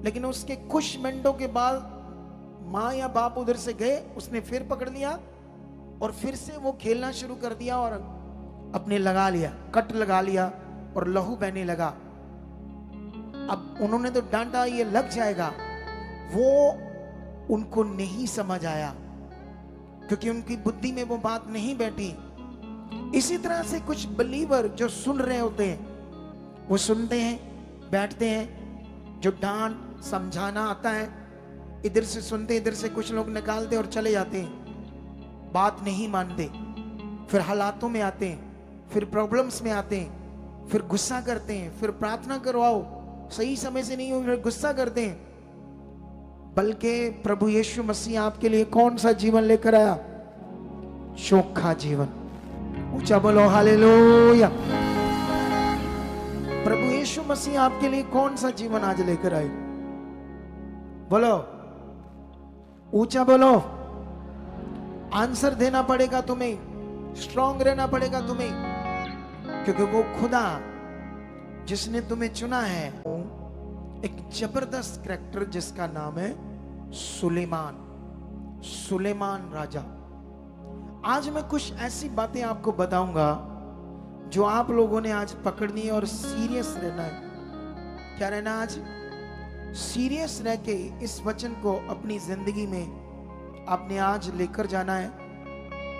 लेकिन उसके कुछ मिनटों के बाद माँ या बाप उधर से गए, उसने फिर पकड़ लिया और फिर से वो खेलना शुरू कर दिया और अपने लगा लिया, कट लगा लिया और लहू बहने लगा। अब उन्होंने तो डांटा ये लग जाएगा, वो उनको नहीं समझ आया क्योंकि उनकी बुद्धि में वो बात नहीं बैठी। इसी तरह से कुछ बिलीवर जो सुन रहे होते हैं, वो सुनते हैं, बैठते हैं, जो डांट समझाना आता है इधर से सुनते, इधर से कुछ लोग निकालते और चले जाते हैं, बात नहीं मानते, फिर हालातों में आते हैं, फिर प्रॉब्लम्स में आते हैं, फिर गुस्सा करते हैं, फिर प्रार्थना करवाओ, सही समय से नहीं हो, फिर गुस्सा करते हैं। बल्कि प्रभु यीशु मसीह आपके लिए कौन सा जीवन लेकर आया? चोखा जीवन। ऊंचा बोलो हालेलुया। प्रभु यीशु मसीह आपके लिए कौन सा जीवन आज लेकर आए? बोलो, ऊंचा बोलो। आंसर देना पड़ेगा तुम्हें, स्ट्रांग रहना पड़ेगा तुम्हें, क्योंकि वो खुदा जिसने तुम्हें चुना है, एक जबरदस्त कैरेक्टर जिसका नाम है सुलेमान, सुलेमान राजा। आज मैं कुछ ऐसी बातें आपको बताऊंगा जो आप लोगों ने आज पकड़नी है और सीरियस रहना है। क्या रहना? आज सीरियस रह के इस वचन को अपनी जिंदगी में आपने आज लेकर जाना है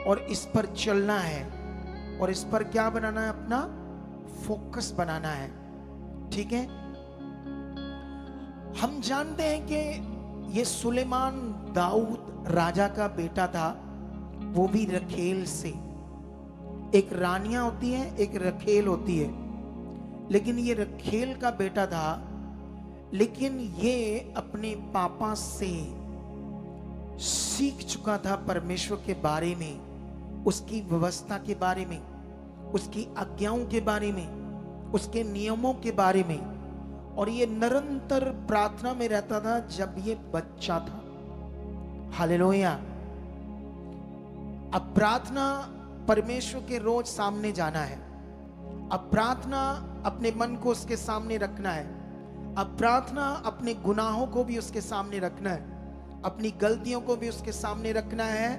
और इस पर चलना है और इस पर क्या बनाना है? अपना फोकस बनाना है। ठीक है? हम जानते हैं कि ये सुलेमान दाऊद राजा का बेटा था, वो भी रखेल से। एक रानियां होती है, एक रखेल होती है, लेकिन ये रखेल का बेटा था, लेकिन ये अपने पापा से सीख चुका था परमेश्वर के बारे में, उसकी व्यवस्था के बारे में, उसकी आज्ञाओं के बारे में, उसके नियमों के बारे में। और ये निरंतर प्रार्थना में रहता था जब ये बच्चा था। हालेलुया। अब प्रार्थना परमेश्वर के रोज सामने जाना है। अब प्रार्थना अपने मन को उसके सामने रखना है। अब प्रार्थना अपने गुनाहों को भी उसके सामने रखना है, अपनी गलतियों को भी उसके सामने रखना है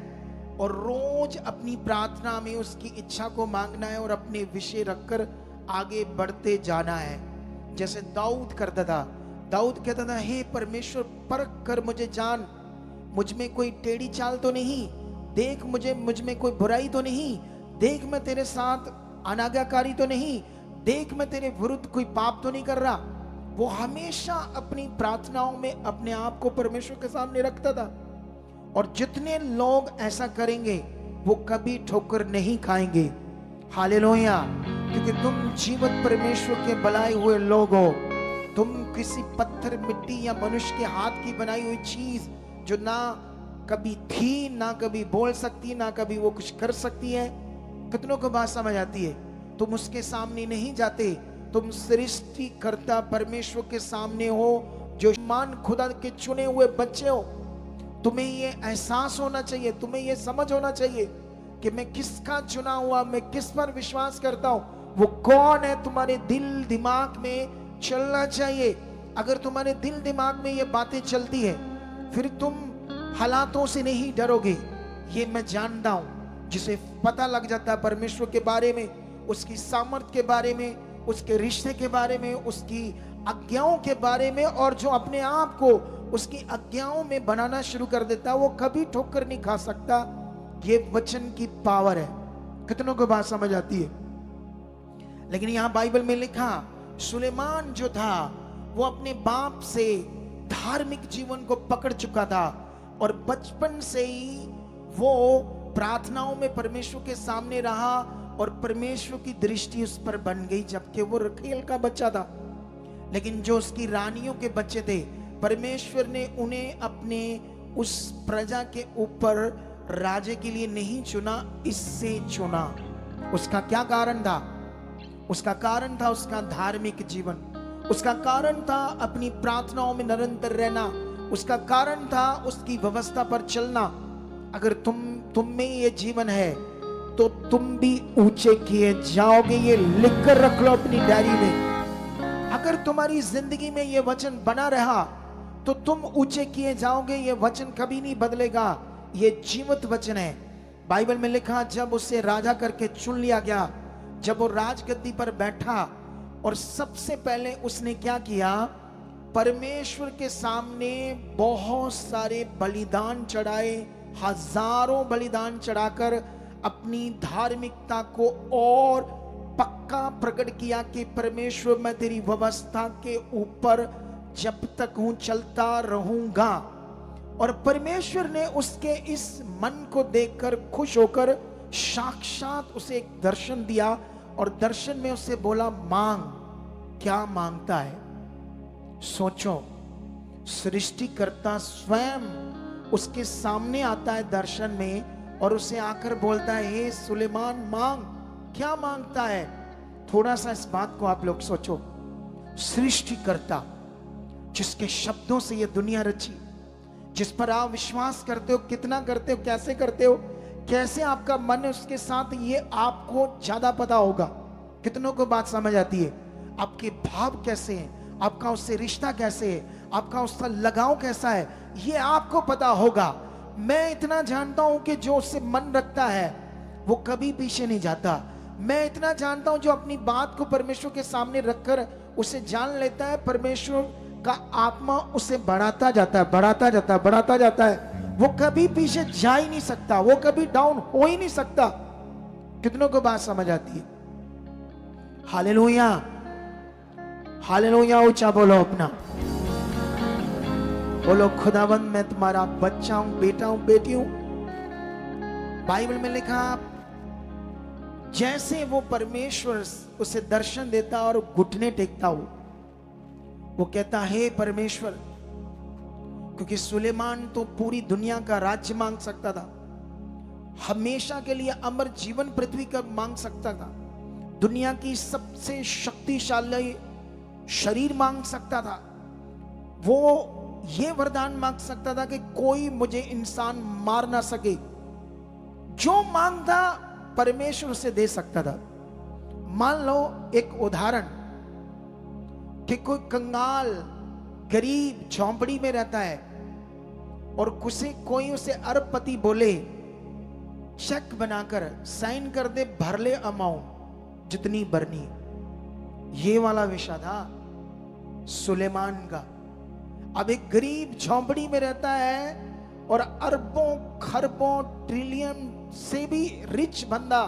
और रोज अपनी प्रार्थना में उसकी इच्छा को मांगना है और अपने विषय रखकर आगे बढ़ते जाना है। जैसे दाऊद करता था। दाऊद कहता था, हे परमेश्वर परख कर मुझे जान, मुझ में कोई टेढ़ी चाल तो नहीं, देख मुझ में कोई बुराई तो नहीं, देख मैं तेरे साथ अनाज्ञाकारी तो नहीं, देख मैं तेरे विरुद्ध कोई पाप तो नहीं कर रहा। वो हमेशा अपनी प्रार्थनाओं में अपने आप को परमेश्वर के सामने रखता था। और जितने लोग ऐसा करेंगे वो कभी ठोकर नहीं खाएंगे। हालेलुया। क्योंकि तुम जीवित परमेश्वर के बनाए हुए लोग हो। तुम किसी पत्थर, मिट्टी या मनुष्य के हाथ की बनाई हुई चीज जो ना कभी थी, ना कभी बोल सकती, ना कभी वो कुछ कर सकती है। कितनों को बात समझ आती है? तुम उसके सामने नहीं जाते, तुम सृष्टिकर्ता परमेश्वर के सामने हो, जो मान खुदा के चुने हुए बच्चे हो। तुम्हें ये एहसास होना चाहिए, तुम्हें ये समझ होना चाहिए कि मैं किसका चुना हुआ, मैं किस पर विश्वास करता हूं, वो कौन है। तुम्हारे दिल दिमाग में चलना चाहिए। अगर तुम्हारे दिल दिमाग में ये बातें चलती है, फिर तुम हालातों से नहीं डरोगे। ये मैं जानता हूं। जिसे पता लग जाता है परमेश्वर के बारे में, उसकी सामर्थ के बारे में, उसके रिश्ते के बारे में, उसकी आज्ञाओं के बारे में, और जो अपने आप को उसकी आज्ञाओं में बनाना शुरू कर देता, वो कभी ठोकर नहीं खा सकता। ये वचन की पावर है। कितनों को बात समझ आती है? लेकिन यहां बाइबल में लिखा, सुलेमान जो था वो अपने बाप से धार्मिक जीवन को पकड़ चुका था और बचपन से ही वो प्रार्थनाओं में परमेश्वर के सामने रहा और परमेश्वर की दृष्टि उस पर बन गई, जबकि वो रखेल का बच्चा था। लेकिन जो उसकी रानियों के बच्चे थे, परमेश्वर ने उन्हें अपने उस प्रजा के ऊपर राजे के लिए नहीं चुना, इससे चुना। उसका क्या कारण था? उसका कारण था उसका धार्मिक जीवन, उसका कारण था अपनी प्रार्थनाओं में निरंतर रहना, उसका कारण था उसकी व्यवस्था पर चलना। अगर तुम में ये जीवन है तो तुम भी ऊंचे किए जाओगे। ये लिखकर रख लो अपनी डायरी में। अगर तुम्हारी जिंदगी में ये वचन बना रहा तो तुम ऊंचे किए जाओगे। ये वचन कभी नहीं बदलेगा, ये जीवित वचन है। बाइबल में लिखा, जब उसे राजा करके चुन लिया गया, जब वो राजगद्दी पर बैठा, और सबसे पहले उसने क्या किया, परमेश्वर के सामने बहुत सारे बलिदान चढ़ाए, हजारों बलिदान चढ़ाकर अपनी धार्मिकता को और पक्का प्रकट किया कि परमेश्वर, मैं तेरी व्यवस्था के ऊपर जब तक हूं चलता रहूंगा। और परमेश्वर ने उसके इस मन को देखकर खुश होकर साक्षात उसे एक दर्शन दिया, और दर्शन में उससे बोला, मांग। क्या मांगता है? सोचो, सृष्टिकर्ता स्वयं उसके सामने आता है दर्शन में और उसे आकर बोलता है, हे सुलेमान मांग। क्या मांगता है? थोड़ा सा इस बात को आप लोग सोचो। सृष्टिकर्ता, जिसके शब्दों से यह दुनिया रची, जिस पर आप विश्वास करते हो, कितना करते हो, कैसे करते हो, कैसे आपका मन है उसके साथ, ये आपको ज्यादा पता होगा। कितनों को बात समझ आती है? आपके भाव कैसे हैं, आपका उससे रिश्ता कैसे है, आपका उसका लगाव कैसा है, ये आपको पता होगा। मैं इतना जानता हूं कि जो उससे मन रखता है वो कभी पीछे नहीं जाता। मैं इतना जानता हूं, जो अपनी बात को परमेश्वर के सामने रखकर उसे जान लेता है, परमेश्वर का आत्मा उसे बढ़ाता जाता है, बढ़ाता जाता है, बढ़ाता जाता है। वो कभी पीछे जा ही नहीं सकता, वो कभी डाउन हो ही नहीं सकता। कितनों को बात समझ आती है? Hallelujah, hallelujah. ऊंचा बोलो अपना, बोलो, खुदावंद मैं तुम्हारा बच्चा हूं, बेटा हूं, बेटी हूं। बाइबल में लिखा, जैसे वो परमेश्वर उसे दर्शन देता और घुटने टेकता हो, वो कहता, हे परमेश्वर, क्योंकि सुलेमान तो पूरी दुनिया का राज्य मांग सकता था, हमेशा के लिए अमर जीवन पृथ्वी का मांग सकता था, दुनिया की सबसे शक्तिशाली शरीर मांग सकता था, वो ये वरदान मांग सकता था कि कोई मुझे इंसान मार ना सके। जो मांगता परमेश्वर उसे दे सकता था। मान लो एक उदाहरण कि कोई कंगाल गरीब झोंपड़ी में रहता है और कोई उसे अरबपति बोले, चेक बनाकर साइन कर दे, भर ले अमाउंट जितनी भरनी। ये वाला विषय था सुलेमान का। अब एक गरीब झोंपड़ी में रहता है और अरबों खरबों ट्रिलियन से भी रिच बंदा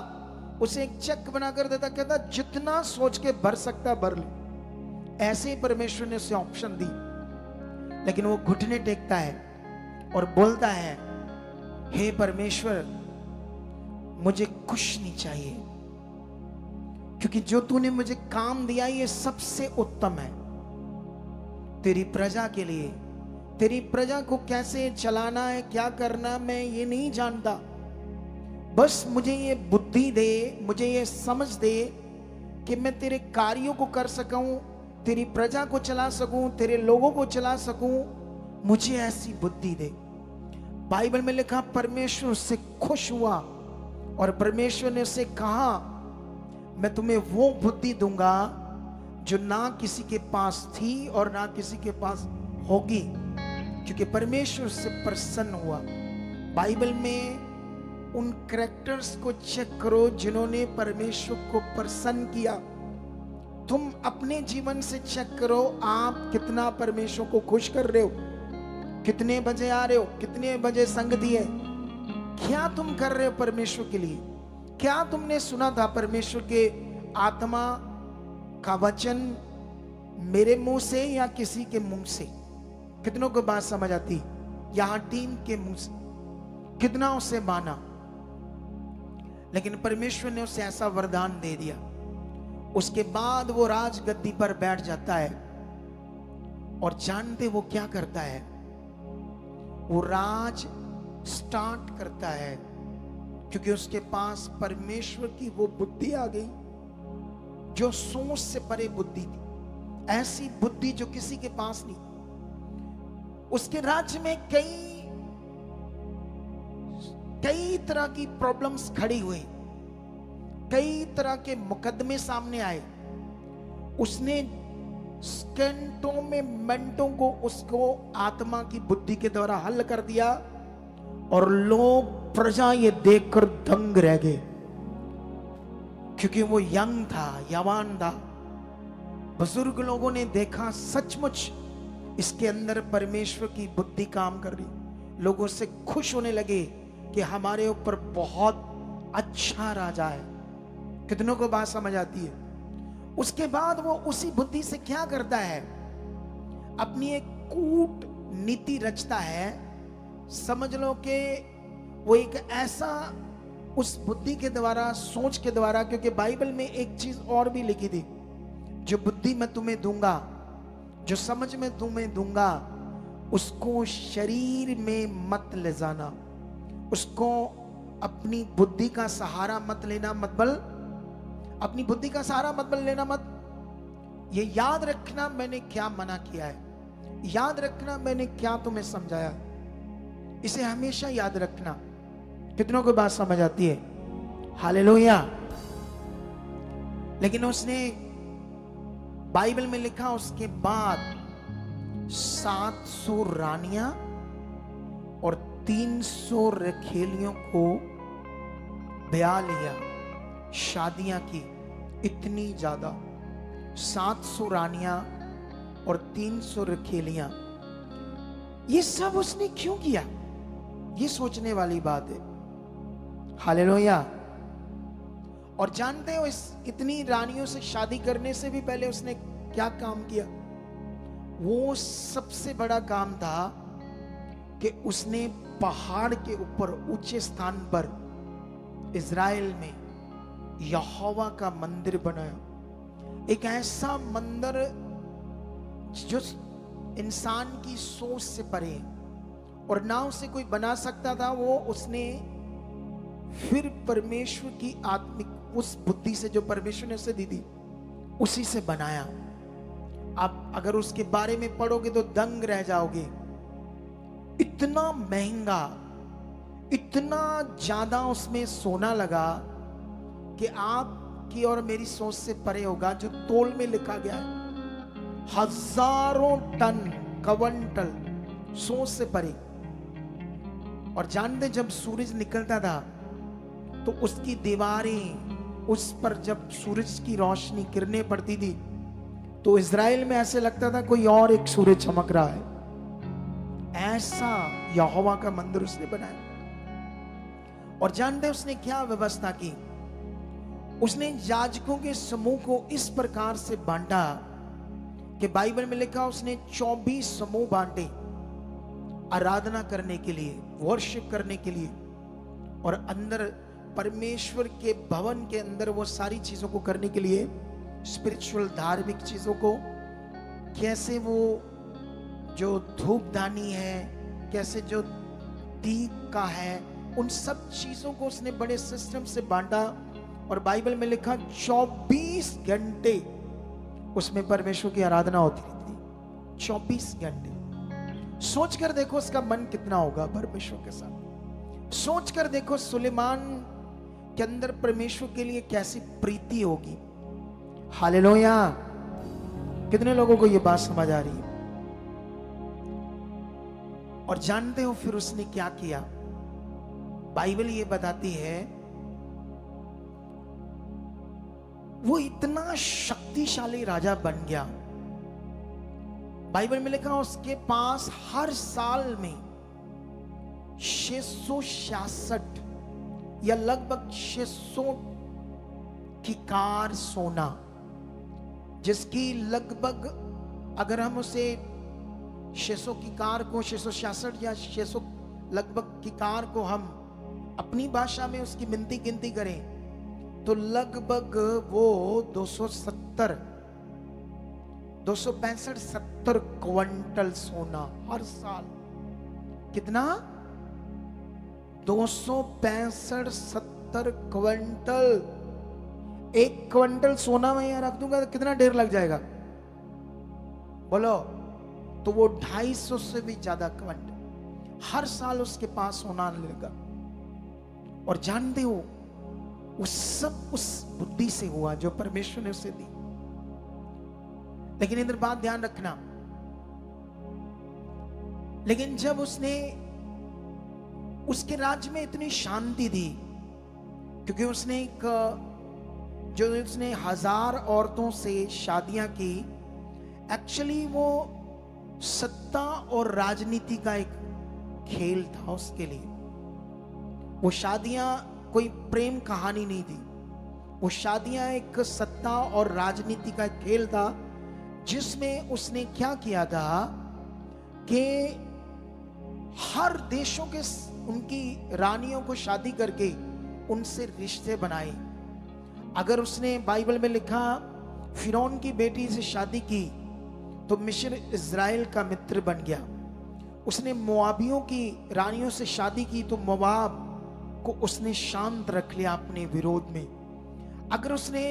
उसे एक चेक बनाकर देता, कहता जितना सोच के भर सकता भर ले। ऐसे ही परमेश्वर ने उसे ऑप्शन दी, लेकिन वो घुटने टेकता है और बोलता है, हे परमेश्वर, मुझे कुछ नहीं चाहिए, क्योंकि जो तूने मुझे काम दिया ये सबसे उत्तम है। तेरी प्रजा के लिए, तेरी प्रजा को कैसे चलाना है, क्या करना, मैं ये नहीं जानता। बस मुझे ये बुद्धि दे, मुझे ये समझ दे कि मैं तेरे कार्यों को कर सकूं, तेरी प्रजा को चला सकूं, तेरे लोगों को चला सकूं, मुझे ऐसी बुद्धि दे। बाइबल में लिखा, परमेश्वर उससे खुश हुआ और परमेश्वर ने उससे कहा, मैं तुम्हें वो बुद्धि दूंगा जो ना किसी के पास थी और ना किसी के पास होगी, क्योंकि परमेश्वर से प्रसन्न हुआ। बाइबल में उन कैरेक्टर्स को चेक करो जिन्होंने परमेश्वर को प्रसन्न किया। तुम अपने जीवन से चेक करो, आप कितना परमेश्वर को खुश कर रहे हो, कितने बजे आ रहे हो, कितने बजे संगति है, क्या तुम कर रहे हो परमेश्वर के लिए। क्या तुमने सुना था परमेश्वर के आत्मा का वचन मेरे मुंह से या किसी के मुंह से? कितनों को बात समझ आती? यहां टीम के मुंह से कितना उसे माना, लेकिन परमेश्वर ने उसे ऐसा वरदान दे दिया। उसके बाद वो राजगद्दी पर बैठ जाता है और जानते वो क्या करता है? वो राज स्टार्ट करता है, क्योंकि उसके पास परमेश्वर की वो बुद्धि आ गई जो सोच से परे बुद्धि थी, ऐसी बुद्धि जो किसी के पास नहीं। उसके राज्य में कई तरह की प्रॉब्लम्स खड़ी हुई, कई तरह के मुकदमे सामने आए। उसने सेकंडों में, मिनटों को उसको आत्मा की बुद्धि के द्वारा हल कर दिया और लोग, प्रजा ये देखकर दंग रह गए, क्योंकि वो यंग था, यवान था। बुजुर्ग लोगों ने देखा सचमुच इसके अंदर परमेश्वर की बुद्धि काम कर रही। लोगों से खुश होने लगे कि हमारे ऊपर बहुत अच्छा राजा है। कितनों को बात समझ आती है? उसके बाद वो उसी बुद्धि से क्या करता है, अपनी एक कूट नीति रचता है। समझ लो कि वो एक ऐसा, उस बुद्धि के द्वारा, सोच के द्वारा, क्योंकि बाइबल में एक चीज और भी लिखी थी, जो बुद्धि मैं तुम्हें दूंगा, जो समझ में तुम्हें दूंगा, उसको शरीर में मत ले जाना, उसको अपनी बुद्धि का सहारा मत लेना, अपनी बुद्धि का सहारा मत लेना मत। ये याद रखना मैंने क्या मना किया है, याद रखना मैंने क्या तुम्हें समझाया, इसे हमेशा याद रखना। कितनों को बात समझ आती है? हालेलुया। लेकिन उसने, बाइबल में लिखा, उसके बाद 700 रानियां और 300 रखेलियों को ब्याह लिया, शादियां की, इतनी ज्यादा। 700 रानियां और 300 रखेलियां। ये सब उसने क्यों किया? ये सोचने वाली बात है। हालेलुया। और जानते हो, इस इतनी रानियों से शादी करने से भी पहले उसने क्या काम किया? वो सबसे बड़ा काम था कि उसने पहाड़ के ऊपर, ऊंचे स्थान पर, इज़राइल में यहोवा का मंदिर बनाया। एक ऐसा मंदिर जो इंसान की सोच से परे और ना उसे कोई बना सकता था। वो उसने फिर परमेश्वर की आत्मिक उस बुद्धि से, जो परमेश्वर ने उसे दी थी, उसी से बनाया। आप अगर उसके बारे में पढ़ोगे तो दंग रह जाओगे। इतना महंगा, इतना ज्यादा उसमें सोना लगा कि आपकी और मेरी सोच से परे होगा। जो तोल में लिखा गया है, हजारों टन, क्विंटल, सोच से परे। और जानते, जब सूरज निकलता था तो उसकी दीवारें, उस पर जब सूरज की रोशनी, किरणें पड़ती थी, तो इज़राइल में ऐसे लगता था कोई और एक सूरज चमक रहा है। ऐसा यहोवा का मंदिर उसने बनाया। और जानते उसने क्या व्यवस्था की? उसने याजकों के समूह को इस प्रकार से बांटा कि बाइबल में लिखा, उसने 24 समूह बांटे आराधना करने के लिए, वर्शिप करने के लिए। और अंदर परमेश्वर के भवन के अंदर वो सारी चीजों को करने के लिए, स्पिरिचुअल, धार्मिक चीजों को, कैसे वो जो धूपदानी है, कैसे जो दीप का है, उन सब चीजों को उसने बड़े सिस्टम से बांटा। और बाइबल में लिखा 24 घंटे उसमें परमेश्वर की आराधना होती थी। 24 घंटे। सोच कर देखो उसका मन कितना होगा परमेश्वर के साथ। सोच कर देखो सुलेमान के अंदर परमेश्वर के लिए कैसी प्रीति होगी। हालेलुया। कितने लोगों को यह बात समझ आ रही है? और जानते हो फिर उसने क्या किया? बाइबल ये बताती है, वो इतना शक्तिशाली राजा बन गया। बाइबल में लिखा, उसके पास हर साल में 666 या लगभग 600 की कार सोना, जिसकी लगभग, अगर हम उसे 600 की कार को 666 या 600 लगभग की कार को हम अपनी भाषा में उसकी मिनती गिनती करें तो लगभग वो 270, 265, 70 क्विंटल सोना हर साल। कितना? 265, 70 क्विंटल। एक क्विंटल सोना मैं यहां रख दूंगा तो कितना ढेर लग जाएगा बोलो? तो वो 250 से भी ज्यादा क्विंटल हर साल उसके पास सोना लेगा। और जानते हो, उस सब उस बुद्धि से हुआ जो परमेश्वर ने उसे दी। लेकिन इधर बात ध्यान रखना, लेकिन जब उसने उसके राज्य में इतनी शांति दी, क्योंकि उसने जो उसने 1000 औरतों से शादियां की, एक्चुअली वो सत्ता और राजनीति का एक खेल था उसके लिए। वो शादियां कोई प्रेम कहानी नहीं थी, वो शादियां एक सत्ता और राजनीति का एक खेल था, जिसमें उसने क्या किया था कि हर देशों के उनकी रानियों को शादी करके उनसे रिश्ते बनाए। अगर उसने बाइबल में लिखा फिरौन की बेटी से शादी की तो मिस्र इज़राइल का मित्र बन गया। उसने मोआबियों की रानियों से शादी की तो मोआब को उसने शांत रख लिया अपने विरोध में। अगर उसने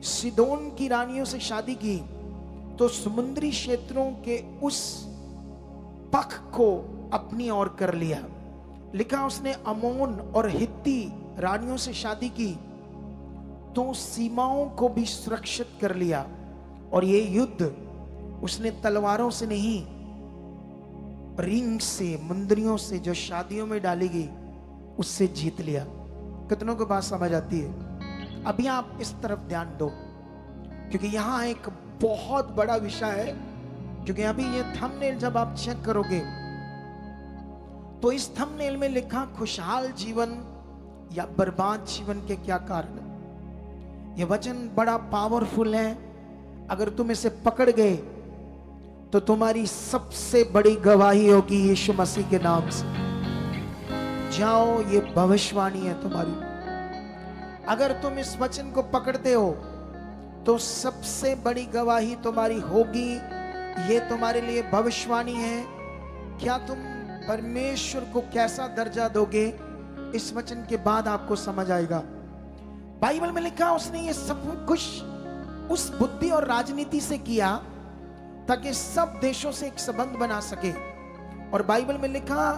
सिदोन की रानियों से शादी की तो समुद्री क्षेत्रों के उस पक्ष को अपनी ओर कर लिया। लिखा उसने अमोन और हित्ती रानियों से शादी की तो सीमाओं को भी सुरक्षित कर लिया। और ये युद्ध उसने तलवारों से नहीं, रिंग से, मुंदरियों से जो शादियों में डाली गई उससे जीत लिया। कितनों को बात समझ आती है? अभी आप इस तरफ ध्यान दो, क्योंकि यहां एक बहुत बड़ा विषय है। क्योंकि अभी ये थंबनेल जब आप चेक करोगे तो इस थंबनेल में लिखा खुशहाल जीवन या बर्बाद जीवन के क्या कारण है। यह वचन बड़ा पावरफुल है। अगर तुम इसे पकड़ गए तो तुम्हारी सबसे बड़ी गवाही होगी यीशु मसीह के नाम से। जाओ, ये भविष्यवाणी है तुम्हारी। अगर तुम इस वचन को पकड़ते हो तो सबसे बड़ी गवाही तुम्हारी होगी। ये तुम्हारे लिए भविष्यवाणी है। क्या तुम परमेश्वर को कैसा दर्जा दोगे, इस वचन के बाद आपको समझ आएगा। बाइबल में लिखा उसने ये सब कुछ उस बुद्धि और राजनीति से किया ताकि सब देशों से एक संबंध बना सके। और बाइबल में लिखा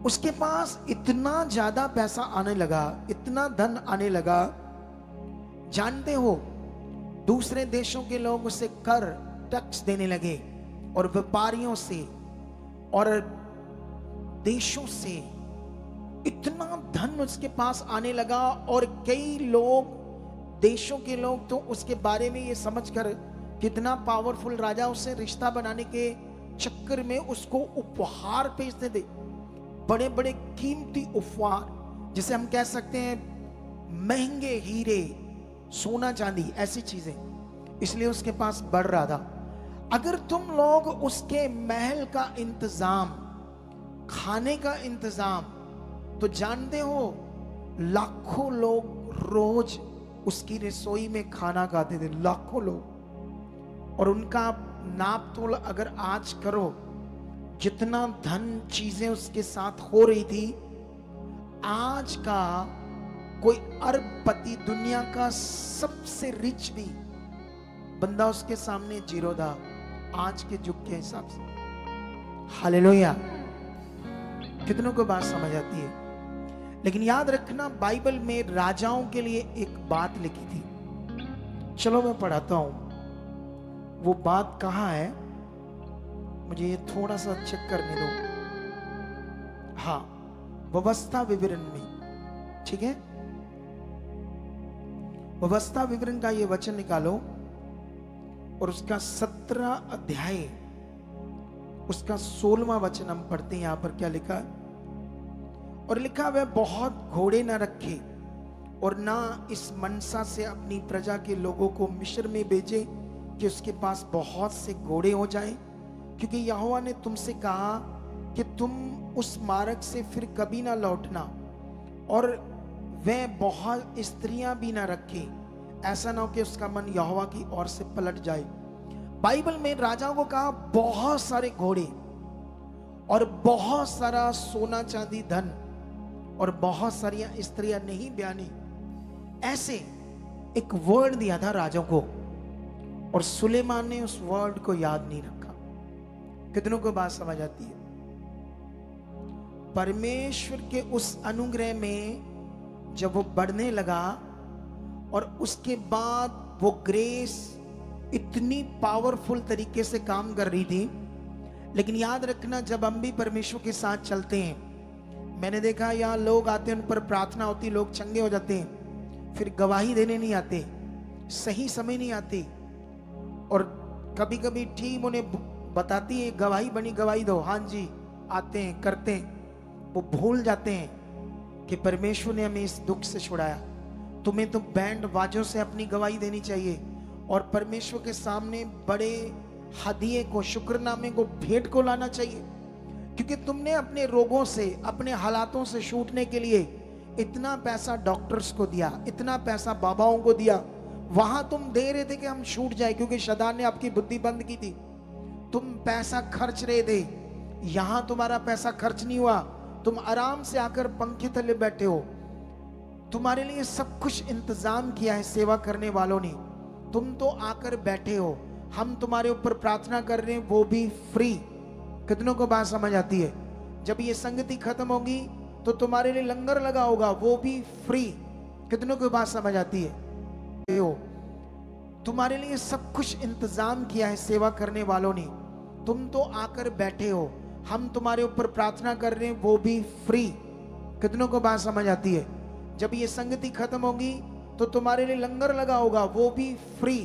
उसके पास इतना ज्यादा पैसा आने लगा, इतना धन आने लगा, जानते हो दूसरे देशों के लोग उसे कर टैक्स देने लगे और व्यापारियों से और देशों से इतना धन उसके पास आने लगा। और कई लोग, देशों के लोग तो उसके बारे में ये समझकर कितना पावरफुल राजा, उसे रिश्ता बनाने के चक्कर में उसको उपहार भेजते थे, बड़े बड़े कीमती उपहार, जिसे हम कह सकते हैं महंगे हीरे, सोना चांदी, ऐसी चीजें। इसलिए उसके पास बढ़ रहा था। अगर तुम लोग उसके महल का इंतजाम, खाने का इंतजाम, तो जानते हो लाखों लोग रोज उसकी रसोई में खाना खाते थे, लाखों लोग। और उनका नाप तोल अगर आज करो, जितना धन चीजें उसके साथ हो रही थी, आज का कोई अरबपति, दुनिया का सबसे रिच भी बंदा उसके सामने जीरो था आज के युग के हिसाब से। हालेलुया। कितनों को बात समझ आती है? लेकिन याद रखना, बाइबल में राजाओं के लिए एक बात लिखी थी। चलो मैं पढ़ाता हूं वो बात कहां है, मुझे ये थोड़ा सा चेक करने दो। हाँ, व्यवस्था विवरण में, ठीक है। व्यवस्था विवरण का ये वचन निकालो और उसका 17 अध्याय, उसका 16वां वचन हम पढ़ते हैं। यहां पर क्या लिखा है? और लिखा, वह बहुत घोड़े न रखे और ना इस मनसा से अपनी प्रजा के लोगों को मिस्र में भेजे कि उसके पास बहुत से घोड़े हो जाएं, क्योंकि यहोवा ने तुमसे कहा कि तुम उस मार्ग से फिर कभी ना लौटना। और वह बहुत स्त्रियां भी ना रखे, ऐसा ना हो कि उसका मन यहोवा की ओर से पलट जाए। बाइबल में राजाओं को कहा बहुत सारे घोड़े और बहुत सारा सोना चांदी धन और बहुत सारी स्त्रियां नहीं ब्यानी, ऐसे एक वर्ड दिया था राजाओं को। और सुलेमान ने उस वर्ड को याद नहीं रखा। कितनों को बात समझ आती है? परमेश्वर के उस अनुग्रह में जब वो बढ़ने लगा और उसके बाद वो ग्रेस इतनी पावरफुल तरीके से काम कर रही थी। लेकिन याद रखना, जब हम भी परमेश्वर के साथ चलते हैं, मैंने देखा यहाँ लोग आते हैं, उन पर प्रार्थना होती, लोग चंगे हो जाते हैं, फिर गवाही देने नहीं आते, सही समय नहीं आती, और कभी कभी टीम उन्हें बताती है गवाही बनी, गवाही दो, हाँ जी आते हैं करते हैं, वो भूल जाते हैं कि परमेश्वर ने हमें इस दुख से छुड़ाया। तुम्हें तो बैंड बाजों से अपनी गवाही देनी चाहिए और परमेश्वर के सामने बड़े हदिये को, शुक्रनामे को, भेंट को लाना चाहिए, क्योंकि तुमने अपने रोगों से, अपने हालातों से छूटने के लिए इतना पैसा डॉक्टर्स को दिया, इतना पैसा बाबाओं को दिया। वहां तुम दे रहे थे कि हम छूट जाए, क्योंकि शैतान ने आपकी बुद्धि बंद की थी, तुम पैसा खर्च रहे थे। यहां तुम्हारा पैसा खर्च नहीं हुआ, तुम आराम से आकर पंखे तले बैठे हो। तुम्हारे लिए सब कुछ इंतजाम किया है सेवा करने वालों ने, तुम तो आकर बैठे हो। हम तुम्हारे ऊपर प्रार्थना कर रहे हैं, वो भी फ्री। कितनों को बात समझ आती है? जब ये संगति खत्म होगी तो तुम्हारे लिए लंगर लगा होगा, वो भी फ्री। कितनों को बात समझ आती है? तुम्हारे लिए सब कुछ इंतजाम किया है सेवा करने वालों ने, तुम तो आकर बैठे हो। हम तुम्हारे ऊपर प्रार्थना कर रहे हैं, वो भी फ्री। कितनों को बात समझ आती है? जब ये संगति खत्म होगी तो तुम्हारे लिए लंगर लगा होगा, वो भी फ्री।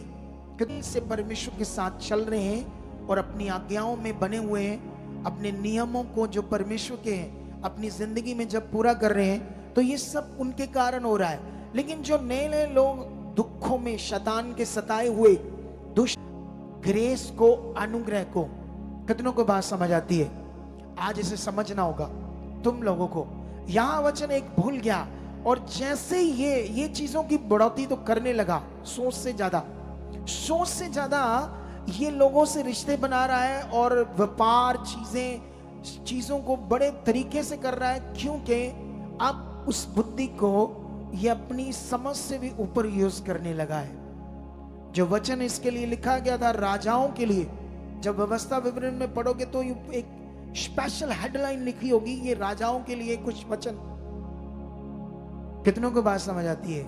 कितने से परमेश्वर के साथ चल रहे हैं और अपनी आज्ञाओं में बने हुए हैं, अपने नियमों को जो परमेश्वर के हैं अपनी जिंदगी में जब पूरा कर रहे हैं, तो ये सब उनके कारण हो रहा है। लेकिन जो नए नए लोग दुखों में, शैतान के सताए हुए, दुष्ट ग्रेस को, अनुग्रह को, कितनों को बात समझ आती है? आज इसे समझना होगा तुम लोगों को। यहां वचन एक भूल गया और जैसे ये चीजों की बढ़ोतरी तो करने लगा, सोच से ज्यादा ये लोगों से रिश्ते बना रहा है और व्यापार, चीजों को बड़े तरीके से कर रहा है, क्योंकि अब उस बुद्धि को ये अपनी समझ से भी ऊपर यूज करने लगा है। जो वचन इसके लिए लिखा गया था राजाओं के लिए, जब व्यवस्था विवरण में पढ़ोगे तो एक स्पेशल हेडलाइन लिखी होगी, ये राजाओं के लिए कुछ वचन। कितनों को बात समझ आती है?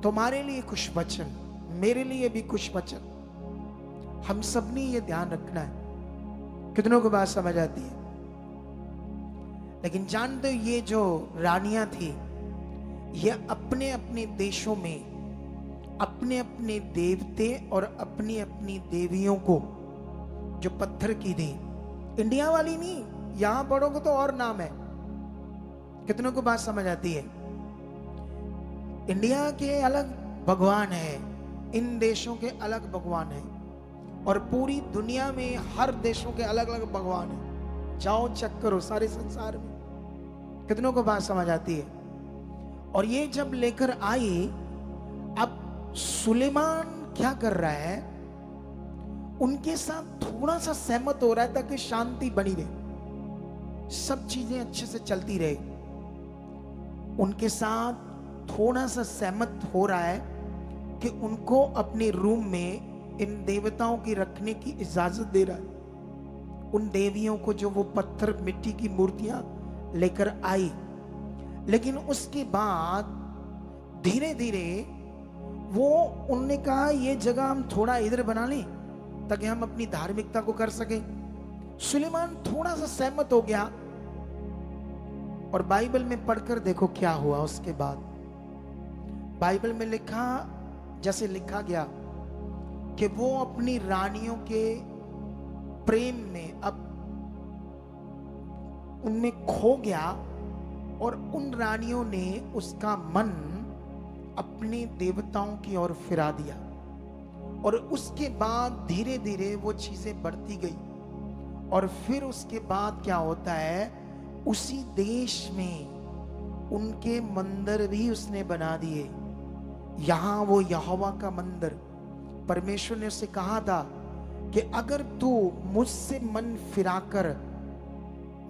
तुम्हारे लिए कुछ वचन, मेरे लिए भी कुछ वचन, हम सब ने ये ध्यान रखना है। कितनों को बात समझ आती है? लेकिन जानते हो, ये जो रानियां थी, ये अपने अपने देशों में अपने अपने देवते और अपनी अपनी देवियों को जो पत्थर की थी, इंडिया वाली नहीं, यहां पढ़ोगे तो और नाम है। कितनों को बात समझ आती है? इंडिया के अलग भगवान है, इन देशों के अलग भगवान है, और पूरी दुनिया में हर देशों के अलग अलग भगवान है। जाओ चेक करो सारे संसार में। कितनों को बात समझ आती है? और ये जब लेकर आई, अब सुलेमान क्या कर रहा है? उनके साथ थोड़ा सा सहमत हो रहा है ताकि शांति बनी रहे, सब चीजें अच्छे से चलती रहे। उनके साथ थोड़ा सा सहमत हो रहा है कि उनको अपने रूम में इन देवताओं की रखने की इजाजत दे रहा है, उन देवियों को जो वो पत्थर, मिट्टी की मूर्तियां लेकर आई। लेकिन उसके बाद धीरे धीरे उनने कहा ये जगह हम थोड़ा इधर बना लें ताकि हम अपनी धार्मिकता को कर सकें। सुलेमान थोड़ा सा सहमत हो गया, और बाइबल में पढ़कर देखो क्या हुआ उसके बाद। बाइबल में लिखा, जैसे लिखा गया कि वो अपनी रानियों के प्रेम में अब उनमें खो गया, और उन रानियों ने उसका मन अपने देवताओं की ओर फिरा दिया। और उसके बाद धीरे धीरे वो चीजें बढ़ती गई, और फिर उसके बाद क्या होता है, उसी देश में उनके मंदिर भी उसने बना दिए। यहां वो यहोवा का मंदिर, परमेश्वर ने उससे कहा था कि अगर तू मुझसे मन फिराकर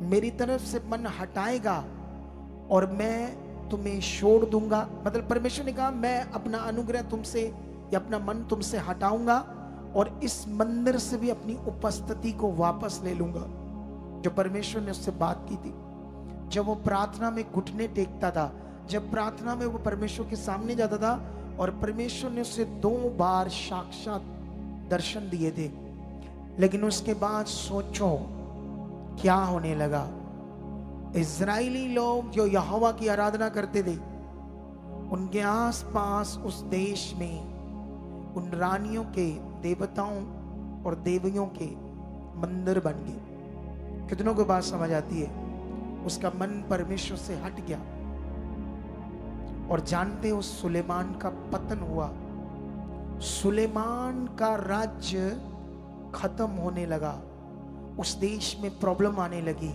मेरी तरफ से मन हटाएगा और मैं तुम्हें छोड़ दूंगा, मतलब परमेश्वर ने कहा मैं अपना अनुग्रह तुमसे या अपना मन तुमसे हटाऊंगा और इस मंदिर से भी अपनी उपस्थिति को वापस ले लूंगा। जो परमेश्वर ने उससे बात की थी, जब वो प्रार्थना में घुटने टेकता था, जब प्रार्थना में वो परमेश्वर के सामने जाता था, और परमेश्वर ने उससे 2 बार साक्षात दर्शन दिए थे, लेकिन उसके बाद सोचो क्या होने लगा। इजरायली लोग जो यहोवा की आराधना करते थे, उनके आसपास उस देश में उन रानियों के, देवताओं और देवियों के मंदिर बन गए। कितनों को बात समझ आती है? उसका मन परमेश्वर से हट गया। और जानते हो सुलेमान का पतन हुआ, सुलेमान का राज्य खत्म होने लगा। उस देश में प्रॉब्लम आने लगी,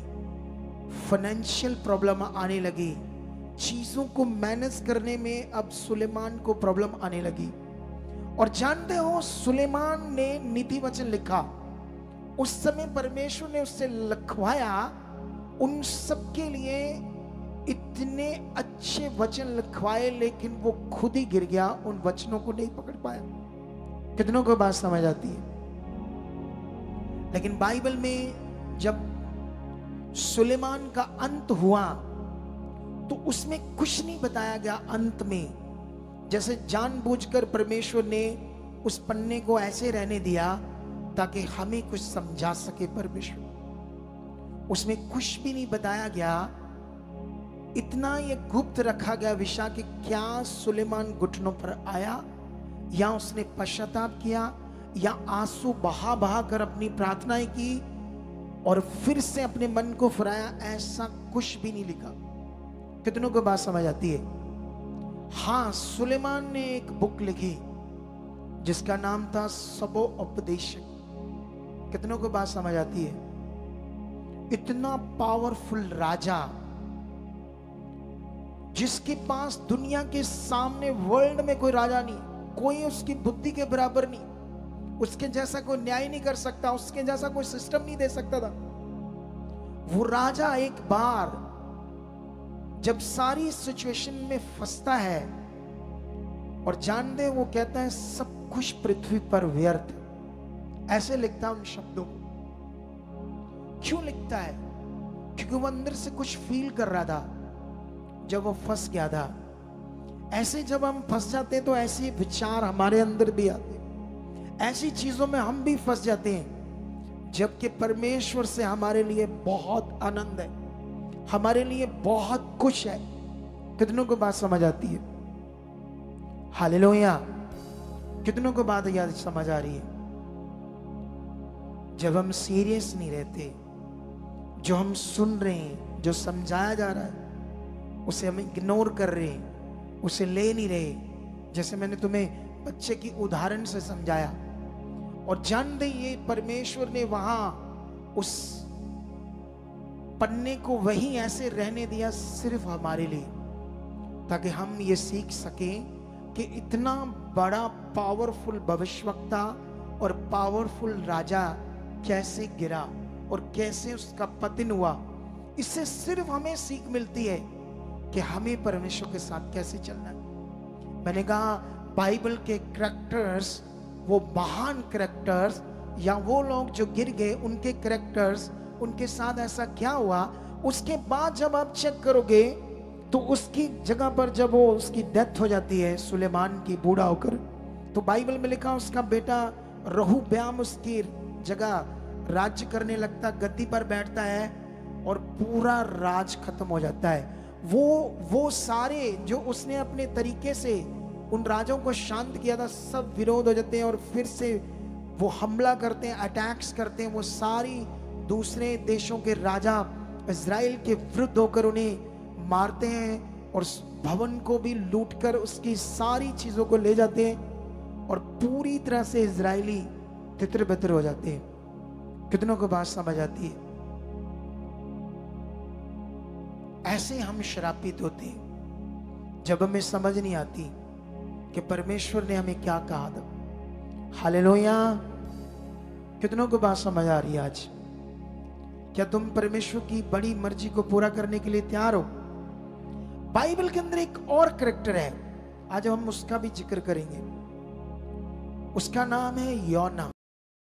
फाइनेंशियल प्रॉब्लम आने लगी, चीजों को मैनेज करने में अब सुलेमान को प्रॉब्लम आने लगी। और जानते हो सुलेमान ने नीति वचन लिखा। उस समय परमेश्वर ने उससे लिखवाया, उन सबके लिए इतने अच्छे वचन लिखवाए, लेकिन वो खुद ही गिर गया, उन वचनों को नहीं पकड़ पाया। कितनों को बात समझ आती है? लेकिन बाइबल में जब सुलेमान का अंत हुआ तो उसमें कुछ नहीं बताया गया अंत में। जैसे जानबूझकर परमेश्वर ने उस पन्ने को ऐसे रहने दिया ताकि हमें कुछ समझा सके परमेश्वर। उसमें कुछ भी नहीं बताया गया, इतना ये गुप्त रखा गया विषय कि क्या सुलेमान घुटनों पर आया, या उसने पश्चाताप किया, या आंसू बहा बहा कर अपनी प्रार्थनाएं की और फिर से अपने मन को फिराया, ऐसा कुछ भी नहीं लिखा। कितनों को बात समझ आती है? हाँ, सुलेमान ने एक बुक लिखी जिसका नाम था सबोपदेशक। कितनों को बात समझ आती है? इतना पावरफुल राजा जिसके पास दुनिया के सामने वर्ल्ड में कोई राजा नहीं, कोई उसकी बुद्धि के बराबर नहीं, उसके जैसा कोई न्याय नहीं कर सकता, उसके जैसा कोई सिस्टम नहीं दे सकता था। वो राजा एक बार जब सारी सिचुएशन में फंसता है और जानते वो कहता है सब कुछ पृथ्वी पर व्यर्थ, ऐसे लिखता है उन शब्दों को। क्यों लिखता है? क्योंकि वो अंदर से कुछ फील कर रहा था जब वो फंस गया था। ऐसे जब हम फंस जाते हैं तो ऐसे विचार हमारे अंदर भी आते हैं, ऐसी चीजों में हम भी फंस जाते हैं, जबकि परमेश्वर से हमारे लिए बहुत आनंद है, हमारे लिए बहुत कुछ है। कितनों को बात समझ आती है? हालेलुया! कितनों को बात याद समझ आ रही है? जब हम सीरियस नहीं रहते, जो हम सुन रहे हैं, जो समझाया जा रहा है, उसे हम इग्नोर कर रहे हैं, उसे ले नहीं रहे। जैसे मैंने तुम्हें बच्चे की उदाहरण से समझाया, और जान दे ये परमेश्वर ने वहां उस पन्ने को वहीं ऐसे रहने दिया सिर्फ हमारे लिए, ताकि हम ये सीख सकें कि इतना बड़ा पावरफुल भविष्यवक्ता और पावरफुल राजा कैसे गिरा और कैसे उसका पतन हुआ। इससे सिर्फ हमें सीख मिलती है कि हमें परमेश्वर के साथ कैसे चलना है। मैंने कहा बाइबल के कैरेक्टर्स, वो महान कैरेक्टर्स या वो लोग जो गिर गए, उनके कैरेक्टर्स, उनके साथ ऐसा क्या हुआ। उसके बाद जब आप चेक करोगे तो उसकी जगह पर जब वो उसकी डेथ हो जाती है सुलेमान की, बूढ़ा होकर, तो बाइबल में लिखा उसका बेटा रहूब्याम उसकी जगह राज्य करने लगता, गद्दी पर बैठता है और पूरा राज खत्म हो जाता है। वो सारे जो उसने अपने तरीके से उन राजों को शांत किया था, सब विरोध हो जाते हैं और फिर से वो हमला करते हैं, अटैक्स करते हैं। वो सारी दूसरे देशों के राजा इज़राइल के विरुद्ध होकर उन्हें मारते हैं और भवन को भी लूटकर उसकी सारी चीजों को ले जाते हैं और पूरी तरह से इज़राइली तितर बितर हो जाते हैं। कितनों को बात समझ आती है? ऐसे हम श्रापित होते हैं जब हमें समझ नहीं आती कि परमेश्वर ने हमें क्या कहा था। हालेलुया! कितनों को बात समझ आ रही है आज? क्या तुम परमेश्वर की बड़ी मर्जी को पूरा करने के लिए तैयार हो? बाइबल के अंदर एक और कैरेक्टर है, आज हम उसका भी जिक्र करेंगे। उसका नाम है योना।